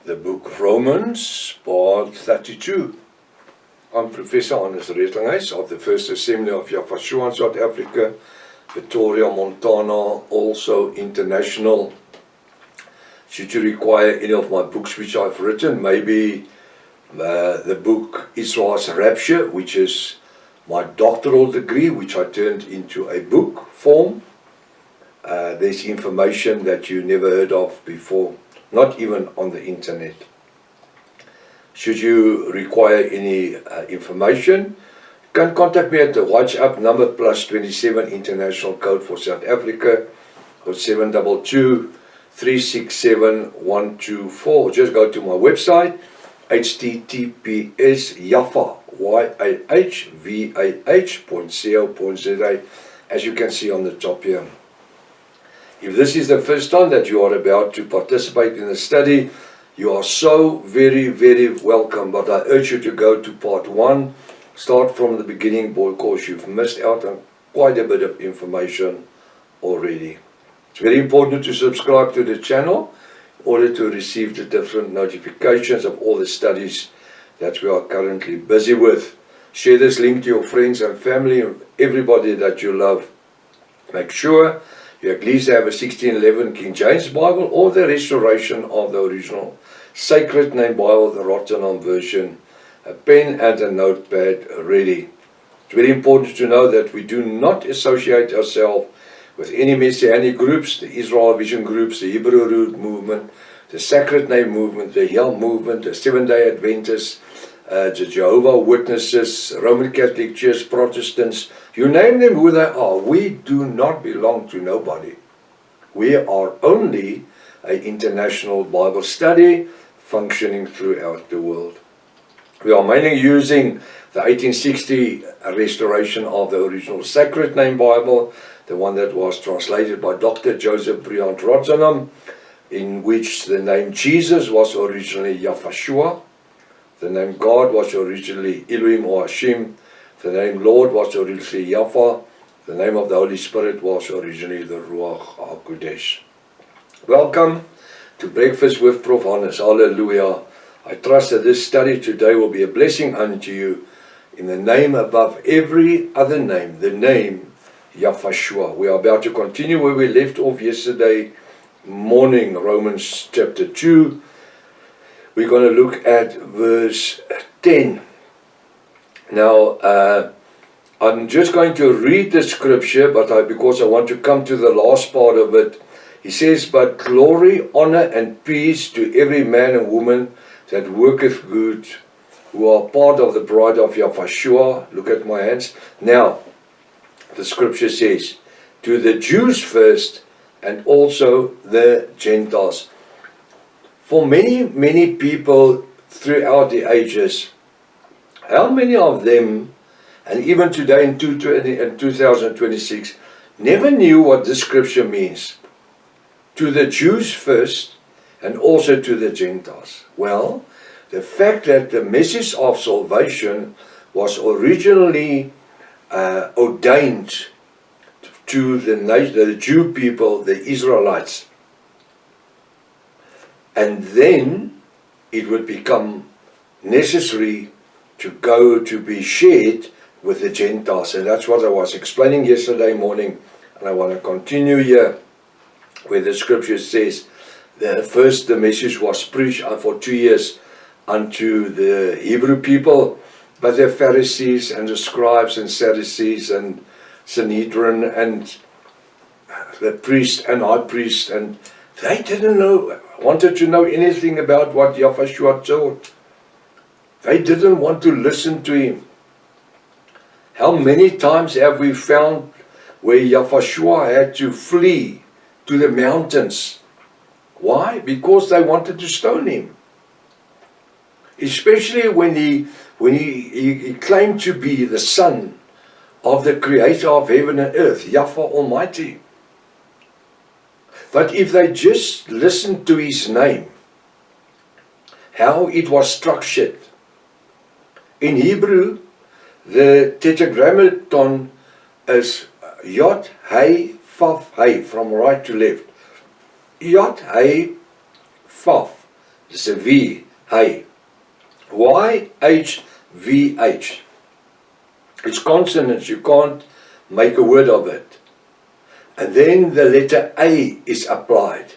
the book Romans, part 32. I'm Professor Hannes Rethlinghuis of the First Assembly of Yafashua in South Africa, Victoria, Montana, also international. Should you require any of my books which I've written, maybe the book Israel's Rapture, which is my doctoral degree, which I turned into a book form. There's information that you never heard of before, not even on the internet. Should you require any information, you can contact me at the WhatsApp number +27 international code for South Africa, or 722-367-124. Just go to my website, https://yahvah.co.za, as you can see on the top here. If this is the first time that you are about to participate in the study, you are so very, very welcome, but I urge you to go to part 1, start from the beginning, because you've missed out on quite a bit of information already. It's very important to subscribe to the channel in order to receive the different notifications of all the studies that we are currently busy with. Share this link to your friends and family and everybody that you love. Make sure you at least have a 1611 King James Bible or the restoration of the original Sacred Name Bible, the Rotterdam version, a pen and a notepad ready. It's very important to know that we do not associate ourselves with any Messianic groups, the Israel Vision groups, the Hebrew Root movement, the Sacred Name movement, the Yom movement, the Seventh-day Adventists, the Jehovah's Witnesses, Roman Catholic Church, Protestants, you name them who they are. We do not belong to nobody. We are only an international Bible study functioning throughout the world. We are mainly using the 1860 restoration of the original Sacred Name Bible, the one that was translated by Dr. Joseph Bryant Rotterdam, in which the name Jesus was originally Yafashua. The name God was originally Elohim or Hashem. The name Lord was originally Yahweh. The name of the Holy Spirit was originally the Ruach HaKodesh. Welcome to Breakfast with Prof. Hannes. Hallelujah. I trust that this study today will be a blessing unto you in the name above every other name, the name Yafashua. We are about to continue where we left off yesterday morning, Romans chapter 2. We're going to look at verse 10. Now, I'm just going to read the scripture, but because I want to come to the last part of it. He says, but glory, honor, and peace to every man and woman that worketh good, who are part of the bride of Yafashua. Look at my hands. Now, the scripture says, to the Jews first, and also the Gentiles. For many, many people throughout the ages, how many of them, and even today in 2026, never knew what this scripture means? To the Jews first, and also to the Gentiles. Well, the fact that the message of salvation was originally ordained to the Jew people, the Israelites, and then it would become necessary to go to be shared with the Gentiles. And that's what I was explaining yesterday morning, and I want to continue here where the scripture says that first the message was preached for 2 years unto the Hebrew people, but the Pharisees and the scribes and Sadducees and Sanhedrin and the priest and high priest, and they didn't wanted to know anything about what Yafashua taught. They didn't want to listen to him. How many times have we found where Yafashua had to flee to the mountains? Why? Because they wanted to stone him. Especially when he claimed to be the son of the creator of heaven and earth, Yahweh Almighty. But if they just listened to his name, how it was structured. In Hebrew, the tetragrammaton is Yod, Hey, Vav, Hey, from right to left. Yod, Hey, Vav. It's a V, hey. YHVH. It's consonants, you can't make a word of it. And then the letter A is applied.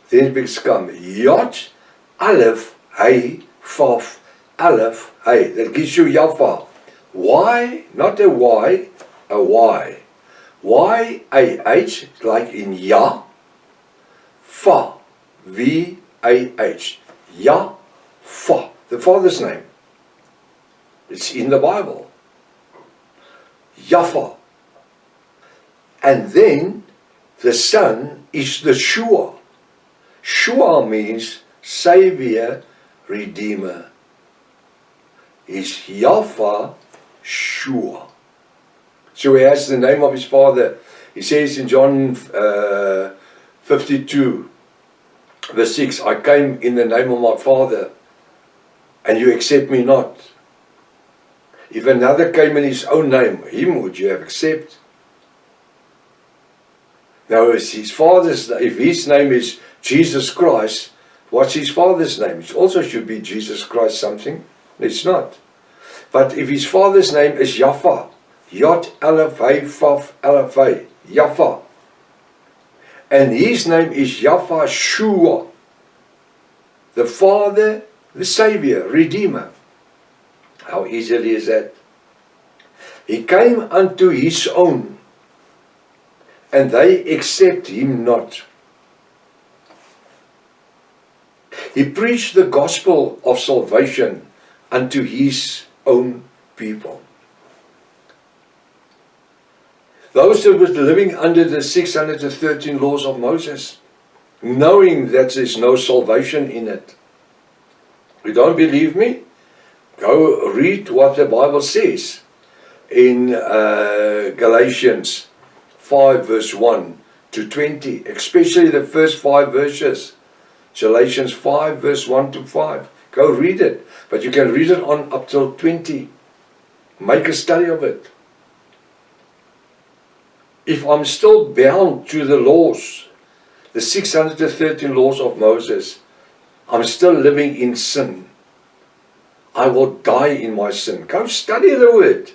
Then it becomes Yot, Aleph, Hey, Faf, Aleph, Hey. That gives you Yafa. Y, not a Y, a Y. Y-A-H, like in Ya. Fa, V-A-H. Ya, Fa. The Father's name. It's in the Bible. Yafa. And then the Son is the Shua. Shua means Savior, Redeemer. Is Yafa Shua. So he has the name of his Father. He says in John 52, verse 6, I came in the name of my Father, and you accept me not. If another came in his own name, him would you have accepted? Now, if his name is Jesus Christ, what's his Father's name? It also should be Jesus Christ something. It's not. But if his Father's name is Yafa, Yot Aleph Hey Faf Aleph Hey, Yafa, and his name is Yafa Shua, the Father, the Savior, Redeemer. How easily is that? He came unto his own, and they accept him not. He preached the gospel of salvation unto his own people. Those that were living under the 613 laws of Moses, knowing that there's no salvation in it. You don't believe me? Go read what the Bible says in Galatians 5 verse 1 to 20, especially the first 5 verses. Galatians 5 verse 1 to 5. Go read it, but you can read it on up till 20. Make a study of it. If I'm still bound to the laws, the 613 laws of Moses, I'm still living in sin. I will die in my sin. Go study the word.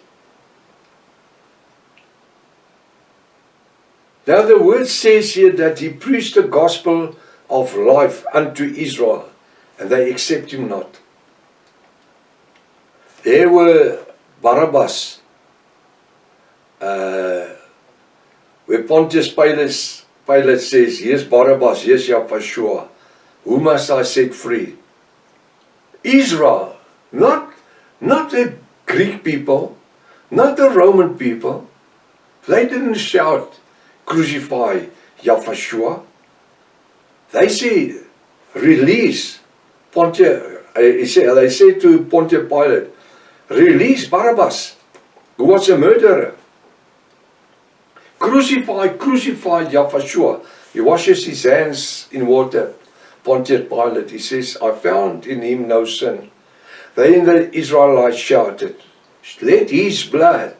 Now the word says here that he preached the gospel of life unto Israel, and they accept him not. There were Barabbas, where Pontius Pilate says, here's Barabbas, here's Yahshua. Who must I set free? Israel, not the Greek people, not the Roman people. They didn't shout, crucify Yahshua. They say, release they say to Pontius Pilate, release Barabbas, who was a murderer. Crucify Yahshua. He washes his hands in water. Pontius Pilate, he says, I found in him no sin. Then the Israelites shouted, let his blood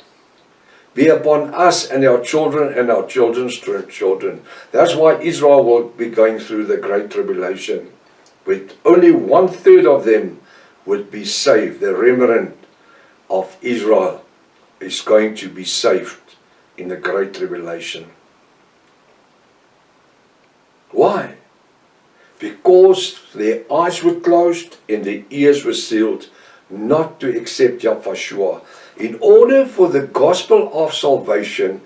be upon us and our children and our children's children. That's why Israel will be going through the Great Tribulation. With only 1/3 of them would be saved. The remnant of Israel is going to be saved in the Great Tribulation. Why? Because their eyes were closed and their ears were sealed not to accept Yahshua. In order for the gospel of salvation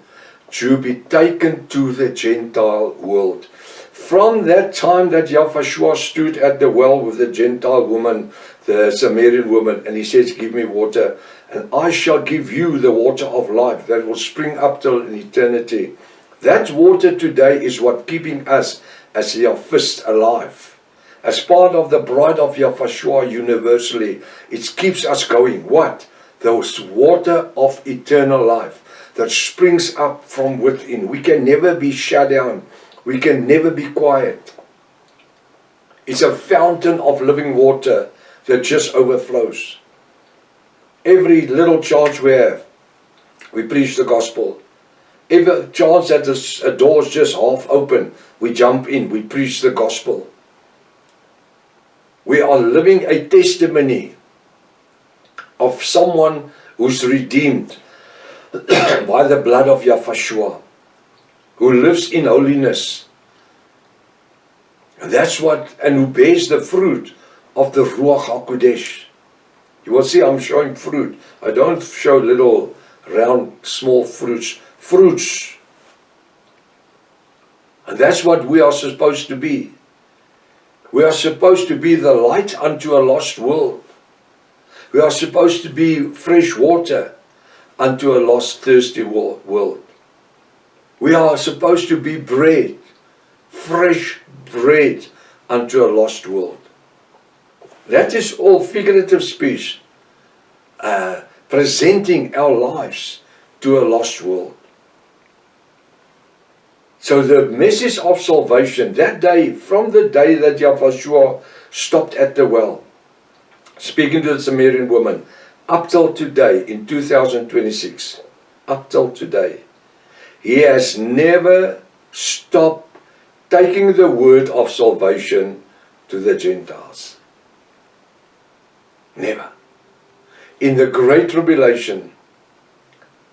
to be taken to the Gentile world. From that time that Yahshua stood at the well with the Gentile woman, the Samaritan woman, and he says, give me water, and I shall give you the water of life that will spring up till in eternity. That water today is what keeping us as Yahwist alive. As part of the bride of Yahshua universally, it keeps us going. What? Those water of eternal life that springs up from within. We can never be shut down. We can never be quiet. It's a fountain of living water that just overflows. Every little chance we have, we preach the gospel. Every chance that a door is just half open, we jump in, we preach the gospel. We are living a testimony of someone who's redeemed by the blood of Yahshua, who lives in holiness. And that's what, and who bears the fruit of the Ruach HaKodesh. You will see I'm showing fruit. I don't show little round small fruits. Fruits. And that's what we are supposed to be. We are supposed to be the light unto a lost world. We are supposed to be fresh water unto a lost, thirsty world. We are supposed to be bread, fresh bread unto a lost world. That is all figurative speech, presenting our lives to a lost world. So the message of salvation, that day, from the day that Yahshua stopped at the well, speaking to the Samaritan woman, up till today, in 2026, up till today, he has never stopped taking the word of salvation to the Gentiles. Never. In the Great Tribulation,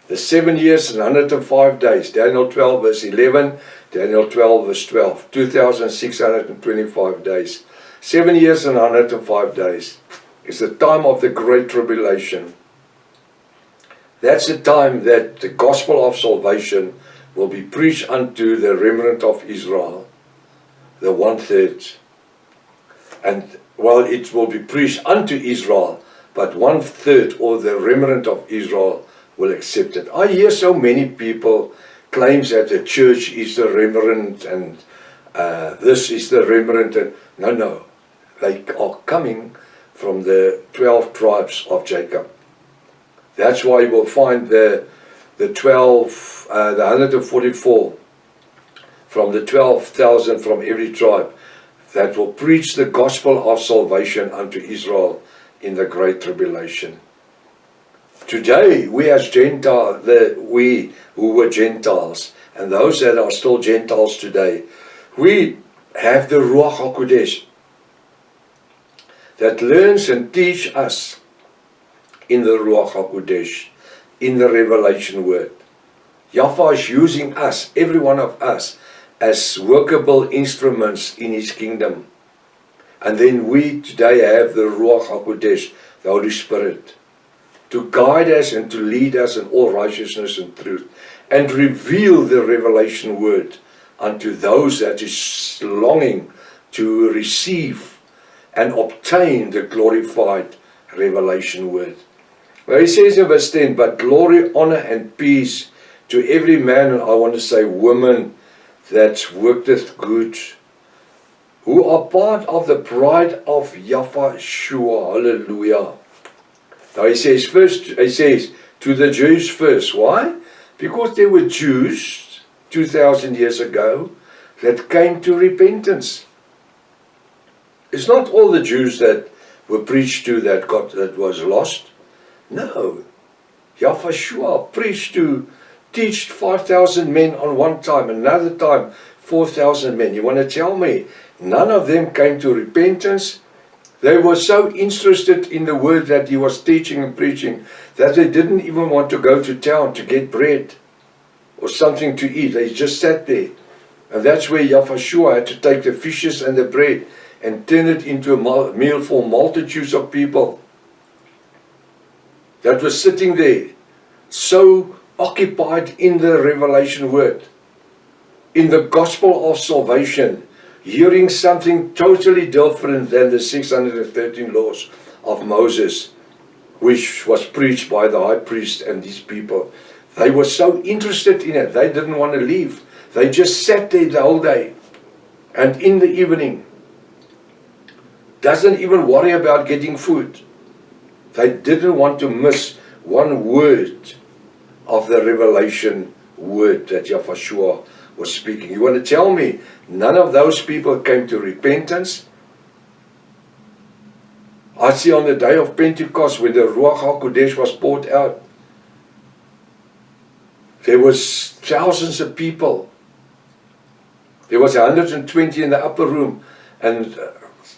the 7 years and 105 days, Daniel 12 verse 11, Daniel 12 verse 12, 2,625 days, 7 years and 105 days is the time of the Great Tribulation. That's the time that the gospel of salvation will be preached unto the remnant of Israel, the 1/3. And well, it will be preached unto Israel, but 1/3 or the remnant of Israel will accept it. I hear so many people claims that the church is the remnant and this is the remnant. And no, they are coming from the 12 tribes of Jacob. That's why you will find the 144 from the 12,000 from every tribe that will preach the gospel of salvation unto Israel in the Great Tribulation. Today, we as Gentiles, we who were Gentiles, and those that are still Gentiles today, we have the Ruach HaKodesh that learns and teach us in the Ruach HaKodesh, in the Revelation Word. Yahweh is using us, every one of us, as workable instruments in His kingdom. And then we today have the Ruach HaKodesh, the Holy Spirit, to guide us and to lead us in all righteousness and truth, and reveal the revelation word unto those that is longing to receive and obtain the glorified revelation word. Well, he says in verse 10, but glory, honor, and peace to every man, and I want to say woman, that worketh good, who are part of the bride of Yahshua. Hallelujah. Now he says to the Jews first. Why? Because there were Jews 2,000 years ago that came to repentance. It's not all the Jews that were preached to that was lost. No. Yahshua preached to, teach 5,000 men on one time, another time 4,000 men. You want to tell me none of them came to repentance? They were so interested in the word that he was teaching and preaching that they didn't even want to go to town to get bread or something to eat. They just sat there. And that's where Yahshua had to take the fishes and the bread and turn it into a meal for multitudes of people that were sitting there, so occupied in the revelation word, in the gospel of salvation, hearing something totally different than the 613 laws of Moses, which was preached by the high priest and these people. They were so interested in it, they didn't want to leave. They just sat there the whole day. And in the evening, doesn't even worry about getting food. They didn't want to miss one word of the revelation word that Yahshua was speaking. You want to tell me none of those people came to repentance? I see on the day of Pentecost when the Ruach HaKodesh was poured out, there was thousands of people. There was 120 in the upper room and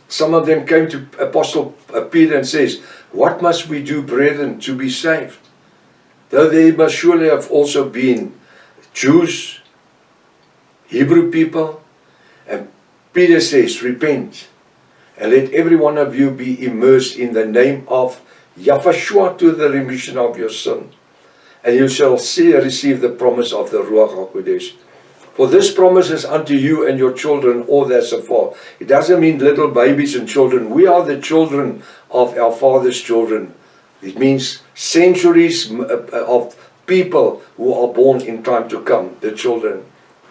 some of them came to Apostle Peter and says, what must we do, brethren, to be saved? Though they must surely have also been Jews, Hebrew people. And Peter says, repent, and let every one of you be immersed in the name of Yahushua to the remission of your sin. And you shall receive the promise of the Ruach HaKodesh. For this promise is unto you and your children, all that's afar. It doesn't mean little babies and children. We are the children of our Father's children. It means centuries of people who are born in time to come, the children.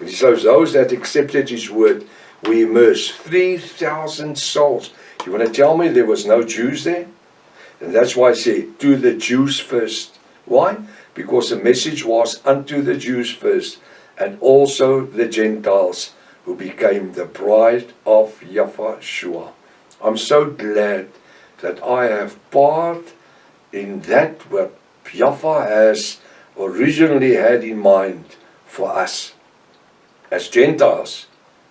So those that accepted His word, we immersed 3,000 souls. You want to tell me there was no Jews there? And that's why I say, to the Jews first. Why? Because the message was unto the Jews first, and also the Gentiles, who became the bride of Yahushua. I'm so glad that I have part in that what Yahuwah has originally had in mind for us as Gentiles,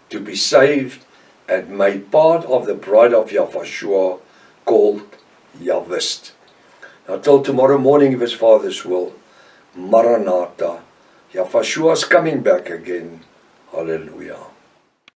to be saved and made part of the bride of Yahushua, called Yahwist. Now till tomorrow morning, if His Father's will, Maranatha, Yahushua is coming back again. Hallelujah.